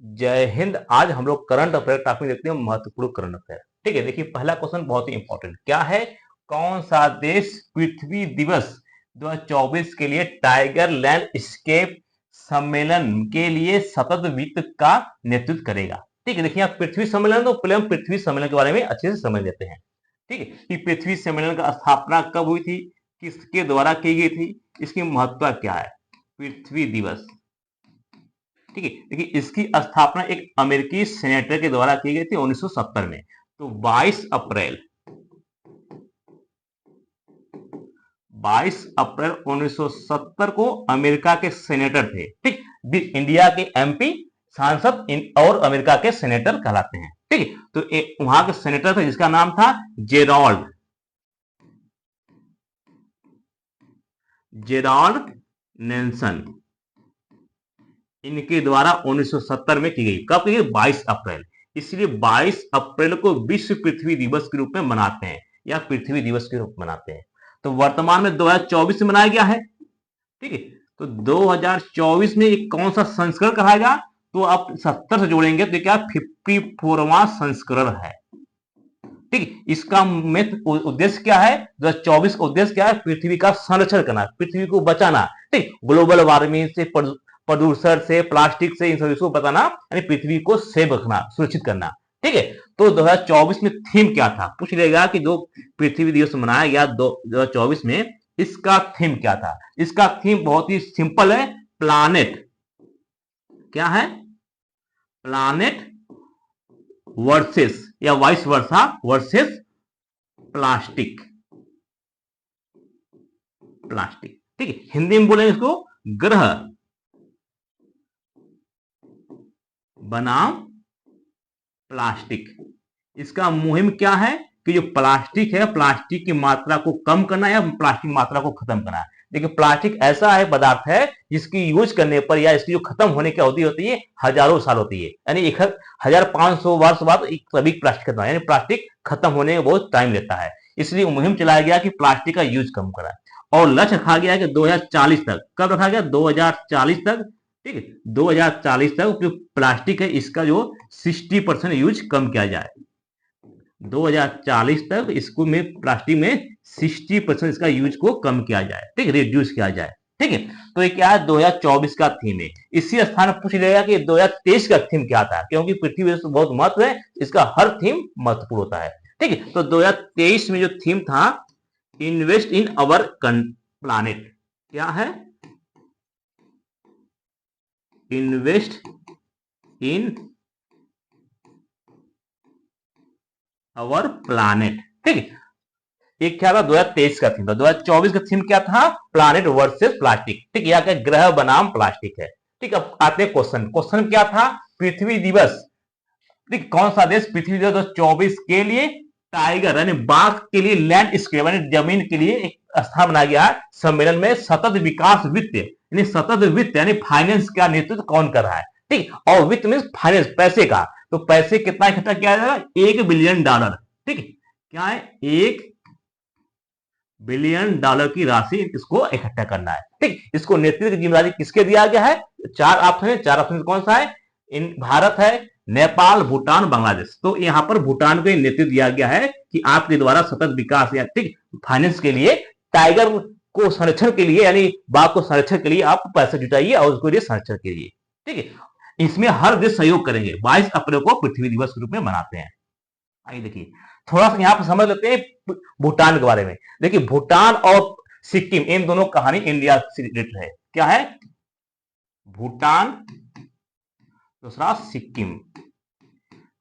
जय हिंद। आज हम लोग करंट अफेयर टॉपिक देखते हैं, महत्वपूर्ण करंट अफेयर। ठीक है, देखिए पहला क्वेश्चन बहुत ही इंपॉर्टेंट क्या है। कौन सा देश पृथ्वी दिवस 2024 के लिए टाइगर लैंडस्केप सम्मेलन के लिए सतत वित्त का नेतृत्व करेगा। ठीक है, देखिए आप पृथ्वी सम्मेलन, तो पहले हम पृथ्वी सम्मेलन के बारे में अच्छे से समझ लेते हैं। ठीक है, कि पृथ्वी सम्मेलन का स्थापना कब हुई थी, किसके द्वारा की गई थी, इसकी महत्ता क्या है। पृथ्वी दिवस, ठीक है, देखिए इसकी स्थापना एक अमेरिकी सेनेटर के द्वारा की गई थी 1970 में। तो 22 अप्रैल 1970 को अमेरिका के सेनेटर थे। ठीक, इंडिया के एमपी सांसद और अमेरिका के सेनेटर कहलाते हैं। ठीक है, तो वहां के सेनेटर थे जिसका नाम था जेराल्ड नेल्सन। इनके द्वारा 1970 में की गई। कब की गई? 22 अप्रैल। इसलिए 22 अप्रैल को विश्व पृथ्वी दिवस के रूप में मनाते हैं या पृथ्वी दिवस के रूप में मनाते हैं। तो वर्तमान में 2024 में मनाया गया है। ठीक है, तो 2024 में एक कौन सा संस्करण कराएगा, तो आप 70 से जोड़ेंगे तो क्या 54वां संस्करण है। ठीक, इसका उद्देश्य क्या है? 2024 का उद्देश्य क्या है? पृथ्वी का संरक्षण करना, पृथ्वी को बचाना। ठीक, ग्लोबल वार्मिंग से, प्रदूषण से, प्लास्टिक से, इन सभी को बताना, यानी पृथ्वी को सेफ रखना, सुरक्षित करना। ठीक है, तो 2024 में थीम क्या था, पूछ लेगा कि जो पृथ्वी दिवस मनाया गया 2024 में, इसका थीम क्या था। इसका थीम बहुत ही सिंपल है, प्लानेट। क्या है? प्लानेट वर्सेस या vice versa versus plastic. Plastic, ठीक है, हिंदी में बोलेंगे इसको ग्रह बनाम प्लास्टिक। इसका मुहिम क्या है कि जो प्लास्टिक है, प्लास्टिक की मात्रा को कम करना या प्लास्टिक की मात्रा को खत्म करना है। देखिए प्लास्टिक ऐसा है पदार्थ है जिसकी यूज करने पर या इसकी जो खत्म होने की अवधि होती है हजारों साल होती है, यानी 1500 वर्ष बाद सभी प्लास्टिक खत्म, यानी प्लास्टिक खत्म होने में बहुत टाइम लेता है। इसलिए मुहिम चलाया गया कि प्लास्टिक का यूज कम करा, और लक्ष्य रखा गया कि 2040 तक, कब रखा गया? 2040 तक। ठीक है, 2040 तक जो प्लास्टिक है इसका जो 60% यूज कम किया जाए। 2040 तक इसको में प्लास्टिक में 60% इसका यूज को कम किया जाए। ठीक है, रिड्यूस किया जाए। ठीक है, तो ये क्या है? 2024 का थीम है। इसी स्थान पर पूछ लेगा कि 2023 का थीम क्या था, क्योंकि पृथ्वी दिवस बहुत महत्व है, इसका हर थीम महत्वपूर्ण होता है। ठीक है, तो 2023 में जो थीम था, इन्वेस्ट इन अवर प्लानेट। क्या है? Invest in our planet. ठीक है, एक क्या था? 2023 का थीम था। 2024 का थीम क्या था? Planet versus plastic. ठीक, यहाँ का ग्रह बनाम प्लास्टिक है। ठीक, अब आते हैं क्वेश्चन क्या था? पृथ्वी दिवस, ठीक, कौन सा देश पृथ्वी दिवस 2024 के लिए टाइगर यानी बाघ के लिए लैंडस्केप यानी जमीन के लिए एक स्थान बनाया गया है। सम्मेलन में सतत विकास वित्त यानी सतत वित्त यानी फाइनेंस का नेतृत्व कौन कर रहा है। ठीक, और वित्त मीन फाइनेंस, पैसे का। तो पैसे कितना इकट्ठा किया जाएगा? $1 बिलियन। ठीक, क्या है? $1 बिलियन की राशि इसको इकट्ठा करना है। ठीक, इसको नेतृत्व की जिम्मेदारी किसके दिया गया है? चार ऑप्शन है। चार ऑप्शन कौन सा है? भारत है, नेपाल, भूटान, बांग्लादेश। तो यहाँ पर भूटान को नेतृत्व दिया गया है कि आपके द्वारा सतत विकास या ठीक फाइनेंस के लिए टाइगर को संरक्षण के लिए यानी बाघ को संरक्षण के लिए आप पैसा जुटाइए और उसके लिए संरक्षण के लिए। ठीक है, इसमें हर देश सहयोग करेंगे। 22 अप्रैल को पृथ्वी दिवस के रूप में मनाते हैं। आइए देखिए थोड़ा सा यहाँ पर समझ लेते हैं भूटान के बारे में। देखिए भूटान और सिक्किम इन दोनों कहानी इंडिया से रिलेटेड है। क्या है? भूटान, दूसरा सिक्किम।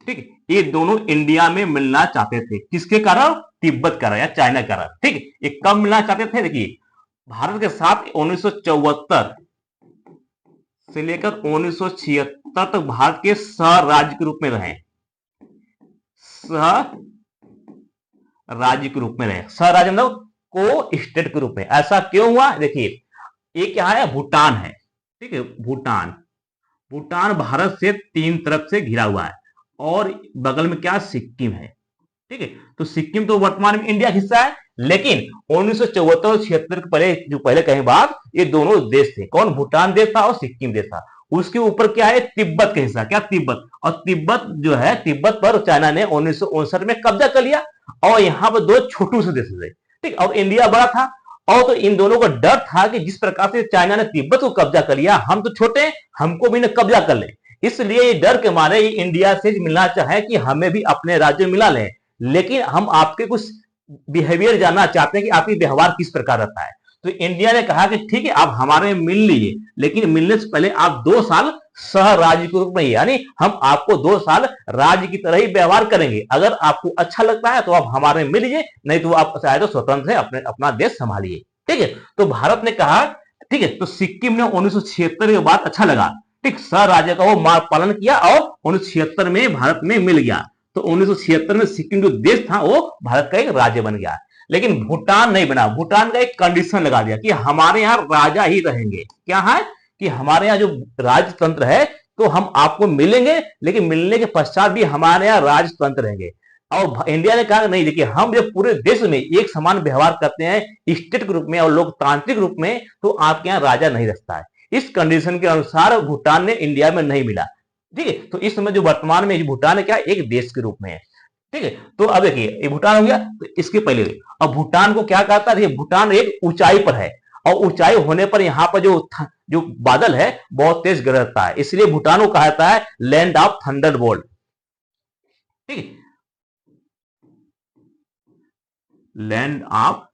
ठीक है, ये दोनों इंडिया में मिलना चाहते थे। किसके कारण? तिब्बत कारण या चाइना कारण। ठीक है, ये कब मिलना चाहते थे? देखिए भारत के साथ 1974 से लेकर 1976 तक भारत के सह राज्य के रूप में रहे। सह राज्य के रूप में रहे। सह राज्य मतलब को स्टेट के रूप में। ऐसा क्यों हुआ? देखिए ये क्या है? भूटान है। ठीक है, भूटान, भूटान भारत से तीन तरफ से घिरा हुआ है और बगल में क्या? सिक्किम है। ठीक है, तो सिक्किम तो वर्तमान में इंडिया का हिस्सा है, लेकिन 1974 76 के पहले जो पहले कहीं बाद ये दोनों देश थे। कौन? भूटान देश था और सिक्किम देश था। उसके ऊपर क्या है, तिब्बत का हिस्सा, क्या तिब्बत, और तिब्बत जो है, तिब्बत पर चाइना ने 1959 में कब्जा कर लिया, और यहाँ पर दो छोटू से देश थे, ठीक, और इंडिया बड़ा था, और तो इन दोनों को डर था कि जिस प्रकार से चाइना ने तिब्बत को कब्जा कर लिया, हम तो छोटे हैं, हमको भी न कब्जा कर ले, इसलिए ये डर के मारे ये इंडिया से मिलना चाहे कि हमें भी अपने राज्य मिला लें, लेकिन हम आपके कुछ बिहेवियर जानना चाहते हैं कि आपकी व्यवहार किस प्रकार रहता है। तो इंडिया ने कहा कि ठीक है, आप हमारे मिल लीजिए, लेकिन मिलने से पहले आप 2 साल सह राज्य के रूप में, यानी हम आपको 2 साल राज्य की तरह ही व्यवहार करेंगे, अगर आपको अच्छा लगता है तो आप हमारे मिल लीजिए, नहीं तो आप चाहे तो स्वतंत्र है, अपने अपना देश संभालिए, ठीक है। तो भारत ने कहा ठीक है, तो सिक्किम ने 1976 के बाद अच्छा लगा, ठीक, सह राज्य का वो पालन किया और 1976 में भारत में मिल गया। तो 1976 में सिक्किम जो देश था वो भारत का एक राज्य बन गया, लेकिन भूटान नहीं बना। भूटान का एक कंडीशन लगा दिया कि हमारे यहाँ राजा ही रहेंगे, क्या है कि हमारे यहाँ जो राजतंत्र है तो हम आपको मिलेंगे, लेकिन मिलने के पश्चात भी हमारे यहाँ राजतंत्र रहेंगे। और इंडिया ने कहा नहीं, देखिए हम जब पूरे देश में एक समान व्यवहार करते हैं स्टेट के रूप में और लोकतांत्रिक रूप में, तो आपके यहाँ राजा नहीं रखता है। इस कंडीशन के अनुसार भूटान ने इंडिया में नहीं मिला, ठीक है। तो इस समय जो वर्तमान में भूटान है क्या, एक देश के रूप में है, ठीक है। तो अब देखिए ये भूटान हो गया, तो इसके पहले अब भूटान को क्या कहता है, भूटान एक ऊंचाई पर है, और ऊंचाई होने पर यहाँ पर जो बादल है बहुत तेज गरजता है, इसलिए भूटान को कहा जाता है लैंड ऑफ थंडरबोल्ट, ठीक है, लैंड ऑफ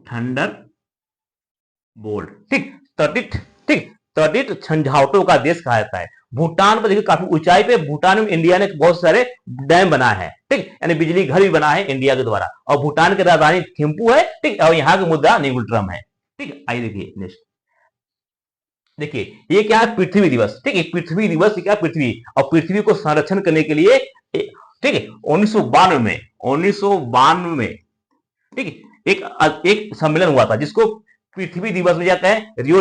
थंडर बोल्ट, ठीक, तटित, ठीक, तटित झंझावटों का देश कहा जाता है। भूटान पर देखिए काफी ऊंचाई पे भूटान में इंडिया ने बहुत सारे डैम बनाए हैं, ठीक, यानी बिजली घर भी बना है इंडिया के द्वारा, और भूटान की राजधानी थिम्पू है, ठीक, और यहाँ की मुद्रा नींगुलट्रम है, ठीक। आइए देखिए नेक्स्ट, देखिए ये क्या है, पृथ्वी दिवस, ठीक है, पृथ्वी दिवस क्या, पृथ्वी और पृथ्वी को संरक्षण करने के लिए, ठीक है, 1992 में, ठीक है, एक सम्मेलन हुआ था जिसको पृथ्वी दिवस में जाते हैं, रियो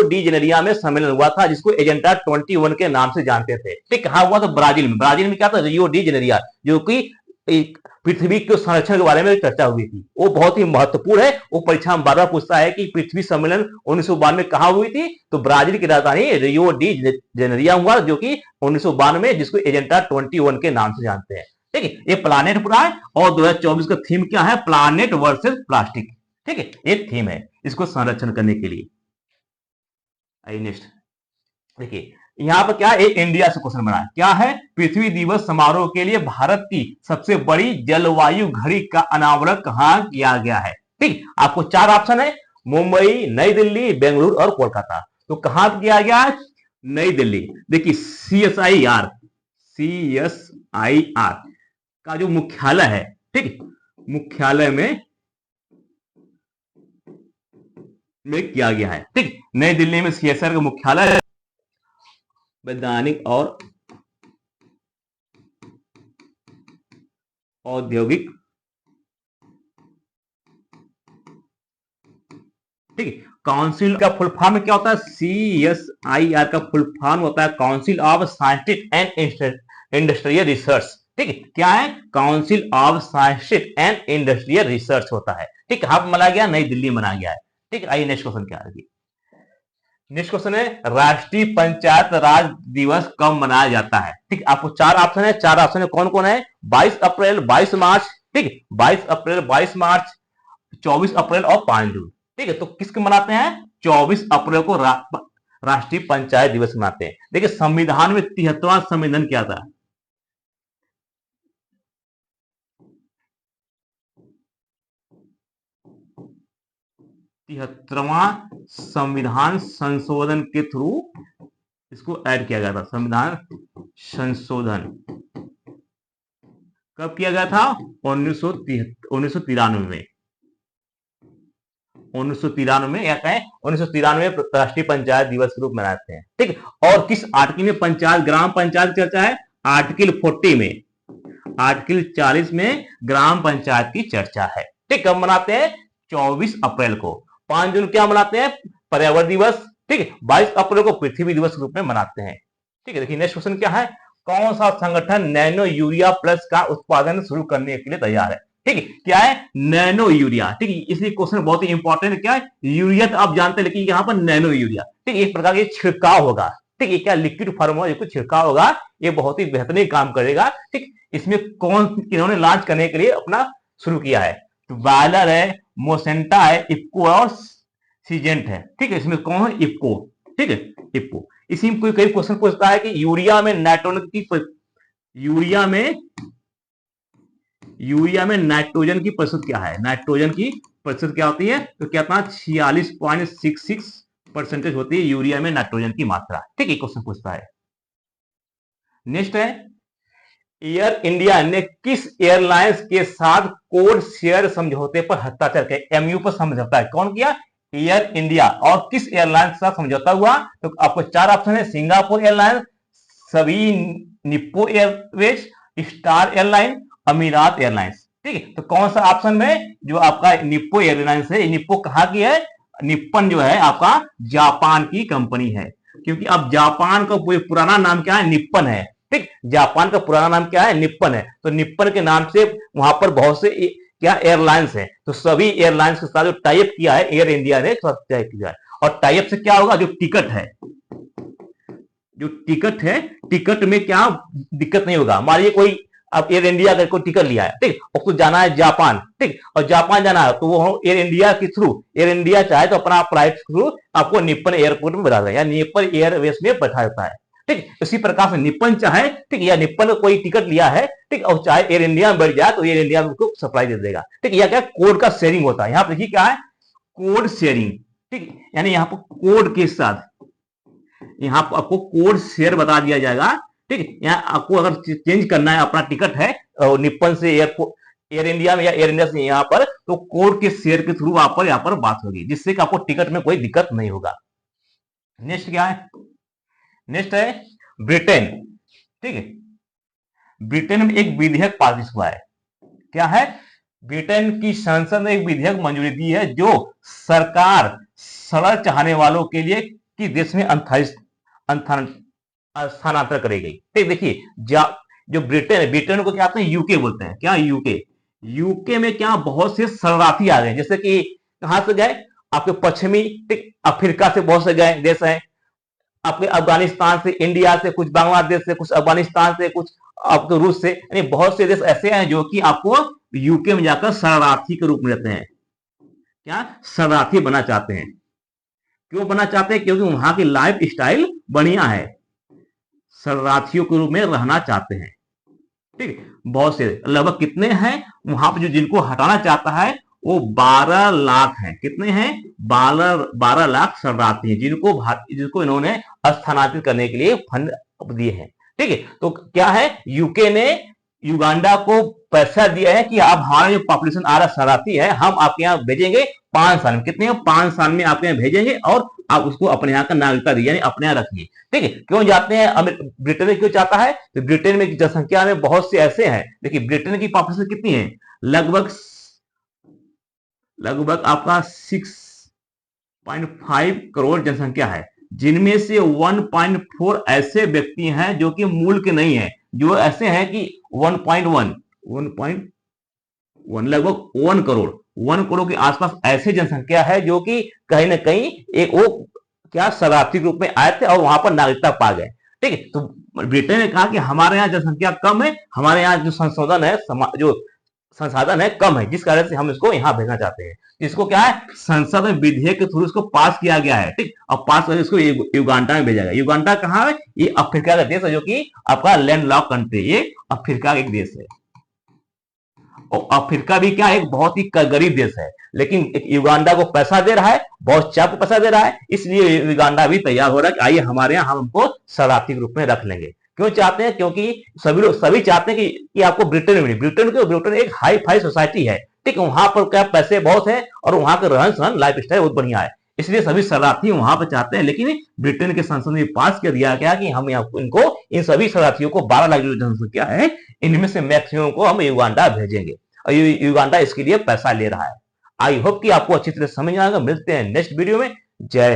डी जेनेरिया में सम्मेलन हुआ था, जिसको एजेंडा 21 के नाम से जानते थे, ठीक, कहा हुआ था ब्राजील में, ब्राजील में क्या था, रियो डी जेनेरिया, जो कि पृथ्वी के संरक्षण के बारे में चर्चा हुई थी, वो बहुत ही महत्वपूर्ण है, वो परीक्षा में बार-बार पूछता है कि पृथ्वी सम्मेलन 1992 में कहां हुई थी, तो ब्राजील की राजधानी रियो डी जेनेरिया हुआ, जो कि 1992 में, जिसको एजेंडा 21 के नाम से जानते हैं, ठीक है। ये प्लानेट पूरा है, और 2024 का थीम क्या है, प्लानेट वर्सेस प्लास्टिक, ठीक है, ये थीम है इसको संरक्षण करने के लिए। आइए नेक्स्ट देखिए, यहां पर क्या है, इंडिया से क्वेश्चन बना है, क्या है, पृथ्वी दिवस समारोह के लिए भारत की सबसे बड़ी जलवायु घड़ी का अनावरण कहां किया गया है, ठीक, आपको 4 ऑप्शन है, मुंबई, नई दिल्ली, बेंगलुरु और कोलकाता। तो कहां किया गया है, नई दिल्ली। देखिए CSIR का जो मुख्यालय है, ठीक, मुख्यालय में किया गया है, ठीक, नई दिल्ली में CSIR का मुख्यालय है, वैधानिक और औद्योगिक, ठीक है। काउंसिल का फुल फॉर्म क्या होता है, CSIR का फुल फॉर्म होता है council of scientific and industrial research, ठीक है, क्या है, council of scientific and industrial research होता है, ठीक, कहां पर मनाया गया, नई दिल्ली मनाया गया है, ठीक। आइए नेक्स्ट क्वेश्चन क्या है, नेक्स्ट क्वेश्चन है राष्ट्रीय पंचायत राज दिवस कब मनाया जाता है, ठीक, आपको 4 ऑप्शन है, 4 ऑप्शन है कौन कौन है, 22 अप्रैल, 22 मार्च, ठीक, 22 अप्रैल, 22 मार्च, 24 अप्रैल और 5 जून, ठीक है। तो किसको मनाते हैं, 24 अप्रैल को राष्ट्रीय पंचायत दिवस मनाते हैं। देखिए संविधान में 73वां संविधान क्या था, 73वां संविधान संशोधन के थ्रू इसको ऐड किया गया था। संविधान संशोधन कब किया गया था, 1993 में, 1993 में, या कहें 1993 में राष्ट्रीय पंचायत दिवस के रूप में मनाते हैं, ठीक। और किस आर्टिकल में पंचायत, ग्राम पंचायत चर्चा है, आर्टिकल 40 में, आर्टिकल 40 में ग्राम पंचायत की चर्चा है, ठीक। कब मनाते हैं, 24 अप्रैल को। 5 जून क्या मनाते हैं, पर्यावरण दिवस, ठीक। 22 अप्रैल को पृथ्वी दिवस के रूप में मनाते हैं, ठीक है। देखिए नेक्स्ट क्वेश्चन क्या है, कौन सा संगठन नैनो यूरिया प्लस का उत्पादन शुरू करने के लिए तैयार है, ठीक है, क्या है, नैनो यूरिया। ठीक है, इसलिए क्वेश्चन बहुत ही इंपॉर्टेंट, क्या है, यूरिया तो आप जानते हैं, लेकिन यहाँ पर नैनो यूरिया। ठीक, एक प्रकार का छिड़काव होगा। ठीक, ये क्या लिक्विड फॉर्म होगा, कुछ छिड़काव होगा, ये बहुत ही बेहतरीन काम करेगा। ठीक, इसमें कौन इन्होंने लॉन्च करने के लिए अपना शुरू किया है, तो बायलर है, मोसेंटा है, इफ्को और सीजेंट है। ठीक है, इसमें कौन है, इफ्को। ठीक है, इफ्को। इसी में कोई कई क्वेश्चन पूछता है कि यूरिया में नाइट्रोजन की यूरिया में नाइट्रोजन की प्रतिशत क्या है, नाइट्रोजन की प्रतिशत क्या होती है, तो क्या 46.66% होती है यूरिया में नाइट्रोजन की मात्रा। ठीक है, क्वेश्चन पूछता है। नेक्स्ट है, एयर इंडिया ने किस एयरलाइंस के साथ कोड शेयर समझौते पर हस्ताक्षर किया, एमयू पर समझौता है, कौन किया, एयर इंडिया, और किस एयरलाइंस के साथ समझौता हुआ, तो आपको चार ऑप्शन है, सिंगापुर एयरलाइंस, सभी निप्पो एयरवेज, स्टार एयरलाइन, अमीरात एयरलाइंस। ठीक है, तो कौन सा ऑप्शन में जो आपका निप्पो एयरलाइंस है, निप्पो कहाँ की है, निप्पन जो है आपका जापान की कंपनी है, क्योंकि अब जापान का पुराना नाम क्या है, निप्पन है। ठीक, जापान का पुराना नाम क्या है, निप्पन है, तो निप्पन के नाम से वहां पर बहुत से क्या एयरलाइंस है, तो सभी एयरलाइंस के साथ जो टाइप किया है एयर इंडिया ने टाइप किया है। और टाइप से क्या होगा, जो टिकट है, टिकट में क्या दिक्कत नहीं होगा। मानिए कोई अब एयर इंडिया का कोई टिकट लिया है, ठीक, उसको जाना है जापान, ठीक, और जापान जाना है तो वो एयर इंडिया के थ्रू, एयर इंडिया चाहे तो अपना फ्लाइट थ्रू आपको निप्पन एयरपोर्ट में बैठा देगा या निप्पन एयरवेज में बैठा देता है। ठीक, इसी प्रकार से निप्पन चाहे, ठीक, या निप्पन का कोई टिकट लिया है, ठीक, और चाहे एयर इंडिया में बैठ जाए तो एयर इंडिया में उसको सप्लाई दे देगा। ठीक, या क्या कोड का शेयरिंग होता है, यहाँ पर देखिए क्या है, कोड शेयरिंग। ठीक, यानी यहाँ पर कोड के साथ यहाँ पर आपको कोड शेयर बता दिया जाएगा। ठीक, यहाँ आपको अगर चेंज करना है अपना टिकट है निप्पन से एयरपोर्ट एयर इंडिया में या एयर इंडिया से यहाँ पर, तो कोड के शेयर के थ्रू आप यहाँ पर बात होगी, जिससे कि आपको टिकट में कोई दिक्कत नहीं होगा। नेक्स्ट क्या है, नेक्स्ट है ब्रिटेन। ठीक है, ब्रिटेन में एक विधेयक पारित हुआ है, क्या है, ब्रिटेन की संसद ने एक विधेयक मंजूरी दी है जो सरकार सड़क चाहने वालों के लिए कि देश में स्थानांतर करेगी। ठीक, देखिए जो ब्रिटेन है, ब्रिटेन को क्या कहते हैं, यूके बोलते हैं, क्या, यूके में क्या बहुत से शरणार्थी आ गए, जैसे कि कहां से गए, आपके पश्चिमी, ठीक, अफ्रीका से बहुत से गए देश हैं, आपके अफगानिस्तान से, इंडिया से, कुछ बांग्लादेश से, कुछ अफगानिस्तान से, कुछ आपके रूस से, यानी बहुत से देश ऐसे हैं जो कि आपको यूके में जाकर शरणार्थी के रूप में रहते हैं, क्या, शरणार्थी बनना चाहते हैं। क्यों बनना चाहते हैं, क्योंकि वहां की लाइफ स्टाइल बढ़िया है, शरणार्थियों के रूप में रहना चाहते हैं। ठीक, बहुत से, लगभग कितने हैं वहां पर जो जिनको हटाना चाहता है वो 12 लाख हैं, कितने हैं, 12 लाख शरणार्थी हैं जिनको इन्होंने स्थानांतरित करने के लिए फंड दिए हैं। ठीक है, तो क्या है, यूके ने युगांडा को पैसा दिया है कि आप हमारा जो पॉपुलेशन आ रहा शरणार्थी है हम आपके यहाँ भेजेंगे 5 साल में, कितने 5 साल में आपके यहाँ भेजेंगे और आप उसको अपने यहाँ का नागरिकता दीजिए, यानी अपने यहाँ रखिए। ठीक है, क्यों जाते हैं ब्रिटेन में, क्यों चाहता है, तो ब्रिटेन में जनसंख्या में बहुत से ऐसे हैं, देखिए ब्रिटेन की पॉपुलेशन कितनी है, लगभग आपका 6.5 करोड़ जनसंख्या है, जिनमें से 1.4 ऐसे व्यक्ति हैं जो कि मूल के नहीं है, जो ऐसे हैं कि 1.1 लगभग 1 करोड़ के आसपास ऐसे जनसंख्या है जो कि कहीं ना कहीं एक वो क्या शरणार्थी रूप में आए थे और वहां पर नागरिकता पा गए। ठीक है, तो ब्रिटेन ने कहा कि हमारे यहाँ जनसंख्या कम है, हमारे यहाँ जो संशोधन है, जो संसाधन है कम है, जिस कारण से हम इसको यहाँ भेजना चाहते हैं। इसको क्या है, संसद में विधेयक के थ्रू इसको पास किया गया है। ठीक, अब पास करके इसको युगांडा में भेजा गया। युगांडा कहाँ है, ये अफ्रीका का देश है, जो कि आपका लैंड लॉक कंट्री, ये अफ्रीका का एक देश है। और अफ्रीका भी क्या एक बहुत ही गरीब देश है, लेकिन युगांडा को पैसा दे रहा है, बहुत चाप को पैसा दे रहा है, इसलिए युगांडा भी तैयार हो रहा है कि आइए हमारे यहाँ हम उनको शरणार्थी के रूप में रख लेंगे। क्यों चाहते हैं, क्योंकि सभी चाहते हैं कि आपको ब्रिटेन में मिले। ब्रिटेन एक हाई फाई सोसाइटी है, ठीक है, वहां पर क्या पैसे बहुत है और वहां का रहन सहन लाइफ स्टाइल बहुत बढ़िया है, इसलिए सभी शरणार्थी वहां पर चाहते हैं। लेकिन ब्रिटेन के संसद में पास कर दिया गया कि हम इनको इन सभी शरणार्थियों को 12 लाख जो जनसंख्या है इनमें से मैक्सिमम को हम युगांडा भेजेंगे, और युगांडा इसके लिए पैसा ले रहा है। आई होप कि आपको अच्छी तरह समझ आएगा। मिलते हैं नेक्स्ट वीडियो में। जय